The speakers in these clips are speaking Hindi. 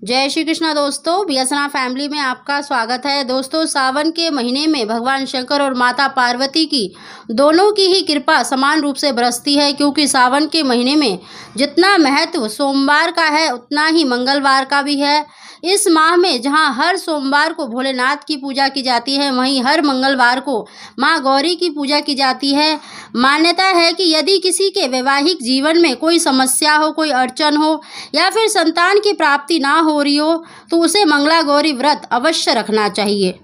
जय श्री कृष्णा दोस्तों, बीएसएनआर फैमिली में आपका स्वागत है। दोस्तों, सावन के महीने में भगवान शंकर और माता पार्वती की दोनों की ही कृपा समान रूप से बरसती है, क्योंकि सावन के महीने में जितना महत्व सोमवार का है उतना ही मंगलवार का भी है। इस माह में जहां हर सोमवार को भोलेनाथ की पूजा की जाती है, वहीं हर मंगलवार को मां गौरी की पूजा की जाती है। मान्यता है कि यदि किसी के वैवाहिक जीवन में कोई समस्या हो, कोई अड़चन हो या फिर संतान की प्राप्ति ना हो रही हो, तो उसे मंगला गौरी व्रत अवश्य रखना चाहिए।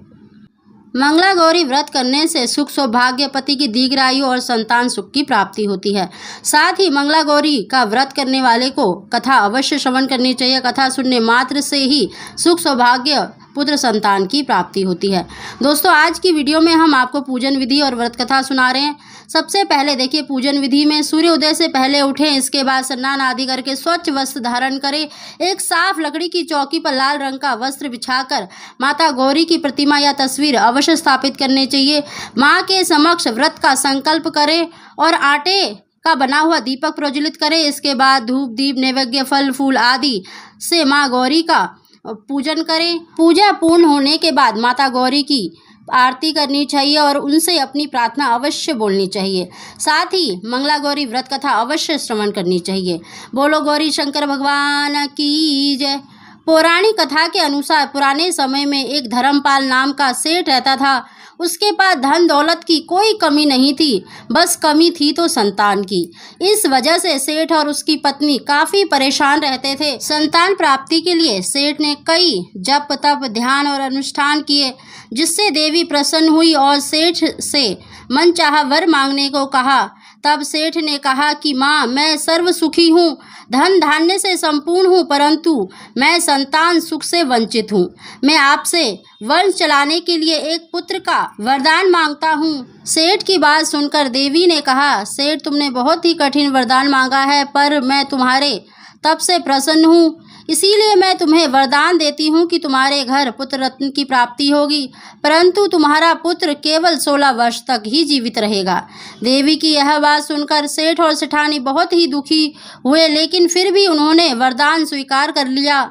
मंगला गौरी व्रत करने से सुख, सौभाग्य, पति की दीर्घायु और संतान सुख की प्राप्ति होती है। साथ ही मंगला गौरी का व्रत करने वाले को कथा अवश्य श्रवण करनी चाहिए। कथा सुनने मात्र से ही सुख, सौभाग्य, पुत्र संतान की प्राप्ति होती है। दोस्तों, आज की वीडियो में हम आपको पूजन विधि और व्रत कथा सुना रहे हैं। सबसे पहले देखिए, पूजन विधि में सूर्य उदय से पहले उठें, इसके बाद स्नान आदि करके स्वच्छ वस्त्र धारण करें। एक साफ लकड़ी की चौकी पर लाल रंग का वस्त्र बिछाकर माता गौरी की प्रतिमा या तस्वीर अवश्य स्थापित करनी चाहिए। माँ के समक्ष व्रत का संकल्प करें और आटे का बना हुआ दीपक प्रज्वलित करें। इसके बाद धूप, दीप, नैवेद्य, फल फूल आदि से माँ गौरी का पूजन करें। पूजा पूर्ण होने के बाद माता गौरी की आरती करनी चाहिए और उनसे अपनी प्रार्थना अवश्य बोलनी चाहिए। साथ ही मंगला गौरी व्रत कथा अवश्य श्रवण करनी चाहिए। बोलो गौरी शंकर भगवान की जय। पौराणिक कथा के अनुसार पुराने समय में एक धर्मपाल नाम का सेठ रहता था। उसके पास धन दौलत की कोई कमी नहीं थी, बस कमी थी तो संतान की। इस वजह से सेठ और उसकी पत्नी काफी परेशान रहते थे। संतान प्राप्ति के लिए सेठ ने कई जप, तप, ध्यान और अनुष्ठान किए, जिससे देवी प्रसन्न हुई और सेठ से मनचाहा वर मांगने को कहा। तब सेठ ने कहा कि माँ, मैं सर्व सुखी हूँ, धन धान्य से संपूर्ण हूँ, परंतु मैं संतान सुख से वंचित हूँ। मैं आपसे वंश चलाने के लिए एक पुत्र का वरदान मांगता हूँ। सेठ की बात सुनकर देवी ने कहा, सेठ, तुमने बहुत ही कठिन वरदान मांगा है, पर मैं तुम्हारे तब से प्रसन्न हूँ, इसीलिए मैं तुम्हें वरदान देती हूँ कि तुम्हारे घर पुत्र रत्न की प्राप्ति होगी, परंतु तुम्हारा पुत्र केवल 16 वर्ष तक ही जीवित रहेगा। देवी की यह बात सुनकर सेठ और सेठानी बहुत ही दुखी हुए, लेकिन फिर भी उन्होंने वरदान स्वीकार कर लिया।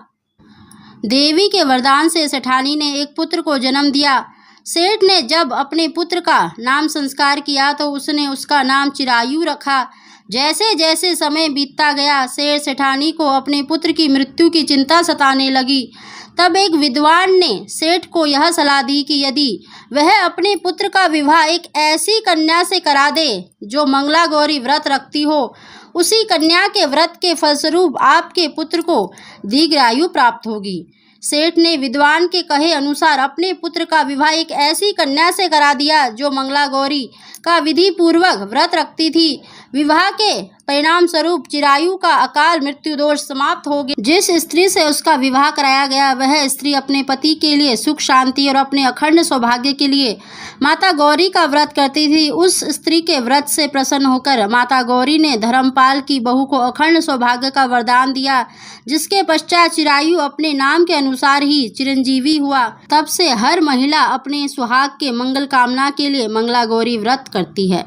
देवी के वरदान से सेठानी ने एक पुत्र को जन्म दिया। सेठ ने जब अपने पुत्र का नाम संस्कार किया तो उसने उसका नाम चिरायु रखा। जैसे जैसे समय बीतता गया, सेठ सेठानी को अपने पुत्र की मृत्यु की चिंता सताने लगी। तब एक विद्वान ने सेठ को यह सलाह दी कि यदि वह अपने पुत्र का विवाह एक ऐसी कन्या से करा दे जो मंगला गौरी व्रत रखती हो, उसी कन्या के व्रत के फलस्वरूप आपके पुत्र को दीर्घायु प्राप्त होगी। सेठ ने विद्वान के कहे अनुसार अपने पुत्र का विवाह एक ऐसी कन्या से करा दिया जो मंगला गौरी का विधि पूर्वक व्रत रखती थी। विवाह के परिणाम स्वरूप चिरायु का अकाल मृत्यु दोष समाप्त हो गया। जिस स्त्री से उसका विवाह कराया गया, वह स्त्री अपने पति के लिए सुख, शांति और अपने अखंड सौभाग्य के लिए माता गौरी का व्रत करती थी। उस स्त्री के व्रत से प्रसन्न होकर माता गौरी ने धर्मपाल की बहू को अखंड सौभाग्य का वरदान दिया, जिसके पश्चात चिरायु अपने नाम के अनुसार ही चिरंजीवी हुआ। तब से हर महिला अपने सुहाग के मंगल कामना के लिए मंगला गौरी व्रत करती है।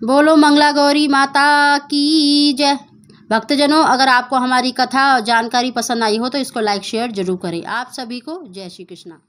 बोलो मंगला गौरी माता की जय। भक्तजनों, अगर आपको हमारी कथा और जानकारी पसंद आई हो तो इसको लाइक शेयर जरूर करें। आप सभी को जय श्री कृष्णा।